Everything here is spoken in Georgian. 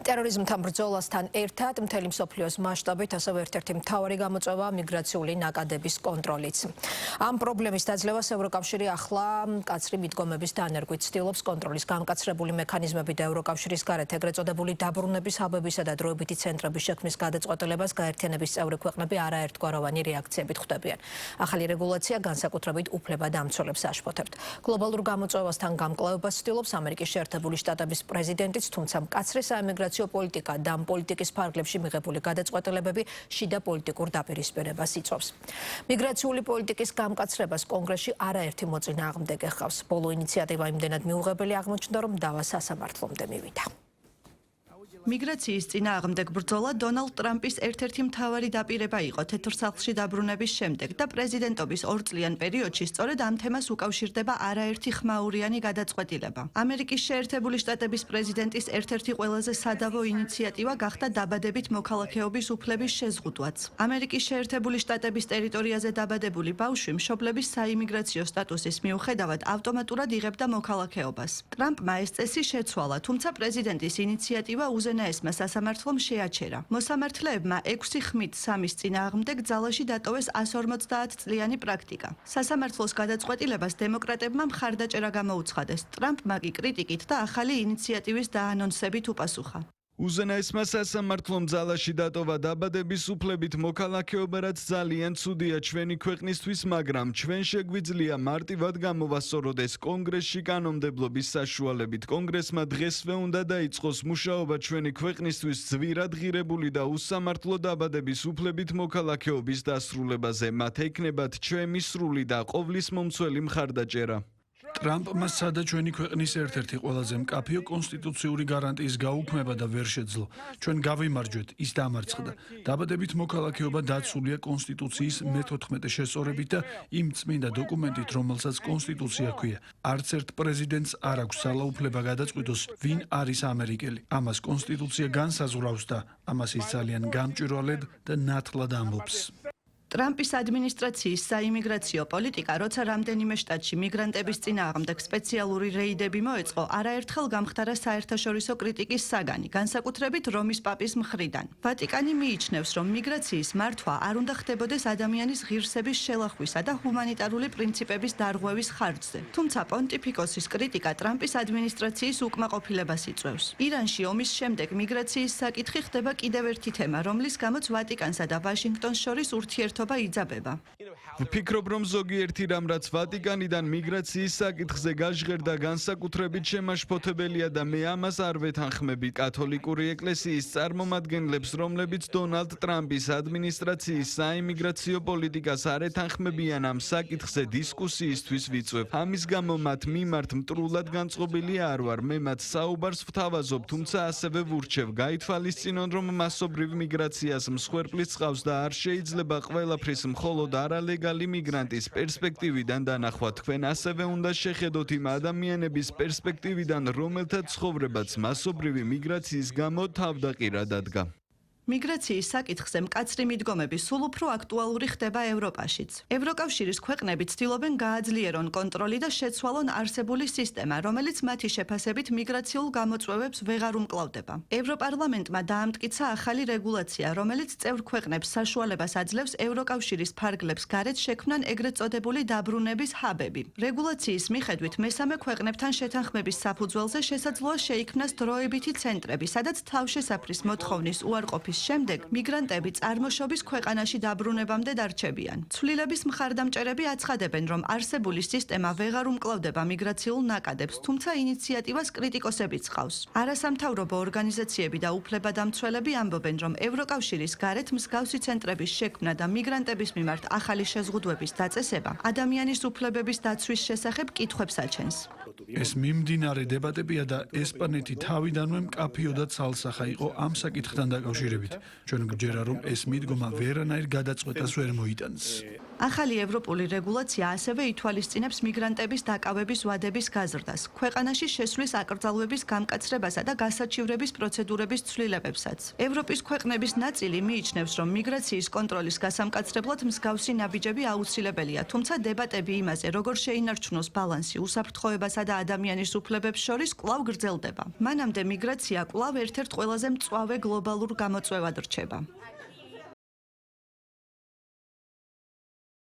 ტერორიზმთან ბრძოლასთან ერთად მთელი მსოფლიოს მასშტაბით ასევე ერთ-ერთი მთავარი გამოწვევა მიგრაციული ნაკადების კონტროლიც. ამ პრობლემის დაძლევას ევროკავშირი ახლა მკაცრი მიდგომების დანერგვით ცდილობს კონტროლის განკაცრებული მექანიზმები და ევროკავშირის გარეთ ეგრეთ წოდებული დაბრუნების ჰაბებისა და დროებითი ცენტრების შექმნის გადაწყვეტილებას გაერთიანების წევრი ქვეყნები არაერთგვაროვანი რეაქციებით ხვდებიან. ახალი რეგულაცია განსაკუთრებით უფლებადამცველებს აშფოთებთ. გლობალურ გამოწვევასთან გამკლავებას ცდილობს ამერიკის შეერთებული შტატების პრეზიდენტიც, თუმცა მკაცრი საემიგრაციო პოლიტიკა და ამ პოლიტიკის ფარგლებში მიღებული გადაწყვეტილებები შიდა პოლიტიკურ დაპირისპირებას იწვევს. მიგრაციული პოლიტიკის გამკაცრებას კონგრესში არაერთი მოწინააღმდეგე ჰყავს. ბოლო ინიციატივა იმდენად მიუღებელი აღმოჩნდა, რომ დავა სასამართლომდე მივიდა. მიგრაციის წინააღმდეგ ბრძოლა დონალდ ტრამპის ერთ-ერთი მთავარი დაპირება იყო თეთრ სახლში დაბრუნების შემდეგ და პრეზიდენტობის 2 წლიან პერიოდში სწორედ ამ თემას უკავშირდება არაერთი ხმაურიანი გადაწყვეტილება. ამერიკის შეერთებული შტატების პრეზიდენტის ერთ-ერთი ყველაზე სადავო ინიციატივა გახდა დაბადებით მოქალაქეობის უფლების შეზღუდვაც. ამერიკის შეერთებული შტატების ტერიტორიაზე დაბადებული ბავშვი მშობლების საიმიგრაციო სტატუსის მიუხედავად ავტომატურად იღებდა მოქალაქეობას. ტრამპმა ეს წესი შეცვალა, თუმცა პრეზიდენტის ინიციატივა უზენაესმა სასამართლომ შეაჩერა. მოსამართლეებმა 6-3 წინააღმდეგ ძალაში დატოვეს 150 წლიანი პრაქტიკა. სასამართლოს გადაწყვეტილებას დემოკრატებმა მხარდაჭერა გამოუცხადეს. ტრამპმა კი კრიტიკით და ახალი ინიციატივის დაანონსებით უპასუხა. უზენაესმა სასამართლომ ძალაში დატოვა დაბადების უფლებით მოქალაქეობა, რაც ძალიან ცუდია ჩვენი ქვეყნისთვის, მაგრამ ჩვენ შეგვიძლია მარტივად გამოვასწოროთ კონგრესში კანონმდებლობის საშუალებით. კონგრესმა დღესვე უნდა დაიწყოს მუშაობა ჩვენი ქვეყნისთვის ძვირად ღირებული და უსამართლო დაბადების უფლებით მოქალაქეობის დასრულებაზე. მათ ექნებათ ჩვენი სრული და ყოვლის მომცველი მხარდაჭერა. ტრამპმა სცადა ჩვენი ქვეყნის ერთ-ერთი ყველაზე მკაფიო კონსტიტუციური გარანტიის გაუქმება და ვერ შეძლო. ჩვენ გავიმარჯვეთ, ის დამარცხდა. დაბადებით მოქალაქეობა დაცულია კონსტიტუციის მე-14 შესწორებით და იმ წმინდა დოკუმენტით, რომელსაც კონსტიტუცია ჰქვია. არც ერთ პრეზიდენტს არ აქვს ძალაუფლება გადაწყვიტოს, ვინ არის ამერიკელი. ამას კონსტიტუცია განსაზღვრავს და ამას ის ძალიან გამჭვირვალედ და ნათლად ამბობს. ტრამპის ადმინისტრაციის საიმიგრაციო პოლიტიკა, როცა რამდენიმე შტატში მიგრანტების წინააღმდეგ სპეციალური რეიდები მოეწყო, არაერთხელ გამხდარა საერთაშორისო კრიტიკის საგანი, განსაკუთრებით რომის პაპის მხრიდან. ვატიკანი მიიჩნევს, რომ მიგრაციის მართვა არ უნდა ხდებოდეს ადამიანის ღირსების შელახვისა და ჰუმანიტარული პრინციპების დარღვევის ხარჯზე. თუმცა პონტიფიკოსის კრიტიკა ტრამპის ადმინისტრაციის უკმაყოფილებას იწვევს. ირანში ომის შემდეგ მიგრაციის საკითხი ხდება კიდევ ერთი თემა, რომლის გამოც ვატიკანსა და ვაშინგტონს შორის ურთიერთობა იძაბება. ვფიქრობ, რომ ზოგიერთი რამ, რაც ვატიკანიდან მიგრაციის საკითხზე გაჟღერდა, განსაკუთრებით შემაშფოთებელია და მე ამას არ ვეთანხმები. კათოლიკური ეკლესიის წარმომადგენლებს, რომლებიც დონალდ ტრამპის ადმინისტრაციის საიმიგრაციო პოლიტიკას არ ეთანხმებიან, ამ საკითხზე დისკუსიისთვის ვიწვევ. ამის გამო მათ მიმართ მტრულად განწყობილი არ ვარ. მე მათ საუბარს ვთავაზობ, თუმცა ასევე ვურჩევ, გაითვალისწინონ, რომ მასობრივ მიგრაციას მსხვერპლიც ჰყავს და არ შეიძლება ყველაფრის მხოლოდ არალეგალი მიგრანტის პერსპექტივიდან დანახვა. თქვენ ასევე უნდა შეხედოთ იმ ადამიანების პერსპექტივიდან, რომელთა ცხოვრებაც მასობრივი მიგრაციის გამო თავდაყირად დადგა. მიგრაციის საკითხზე მკაცრი მიდგომები სულ უფრო აქტუალური ხდება ევროპაშიც. ევროკავშირის ქვეყნები ცდილობენ გააძლიერონ კონტროლი და შეცვალონ არსებული სისტემა, რომელიც მათი შეფასებით მიგრაციულ გამოწვევებს ვეღარ უმკლავდება. ევროპარლამენტმა დაამტკიცა ახალი რეგულაცია, რომელიც წევრ ქვეყნებს საშუალებას აძლევს ევროკავშირის ფარგლებს გარეთ შექმნან ეგრეთ წოდებული დაბრუნების ჰაბები. რეგულაციის მიხედვით მესამე ქვეყნებთან შეთანხმების საფუძველზე შესაძლოა შეიქმნას დროებითი ცენტრები, სადაც თავშესაფრის მოთხოვნის უარყოფის შემდეგ მიგრანტები წარმოშობის ქვეყანაში დაბრუნებამდე დარჩებიან. ცვლილების მხარდამჭერები აცხადებენ, რომ არსებული სისტემა ვეღარ უმკლავდება მიგრაციულ ნაკადებს, თუმცა ინიციატივას კრიტიკოსებიც ჰყავს. არასამთავრობო ორგანიზაციები და უფლებადამცველები ამბობენ, რომ ევროკავშირის გარეთ მსგავსი ცენტრების შექმნა და მიგრანტების მიმართ ახალი შეზღუდვების დაწესება ადამიანის უფლებების დაცვის შესახებ კითხვებს აჩენს. ეს მიმდინარე დებატებია და ესპანეთი თავიდანვე მკაფიოდად ცალსახა იყო ამ საკითხთან დაკავშირებით. ჩვენ გვჯერა, რომ ეს მიდგომა ვერანაირ გადაწყვეტას ვერ მოიტანს. ახალი ევროპული რეგულაცია ასევე ითვალისწინებს მიგრანტების დაკავების ვადების გაზრდას, ქვეყანაში შესვლის აკრძალვების გამკაცრებასა და გასაჩივრების პროცედურების ცვლილებებსაც. ევროპის ქვეყნების ნაწილი მიიჩნევს, რომ მიგრაციის კონტროლის გასამკაცრებლად მსგავსი ნაბიჯები აუცილებელია, თუმცა დებატები იმაზე, როგორ შეინარჩუნოს ბალანსი უსაფრთხოებასა და ადამიანის უფლებებს შორის კვლავ გრძელდება. მანამდე მიგრაცია კვლავ ერთ-ერთ ყველაზე მწვავე გლობალურ გამოწვევად რჩება.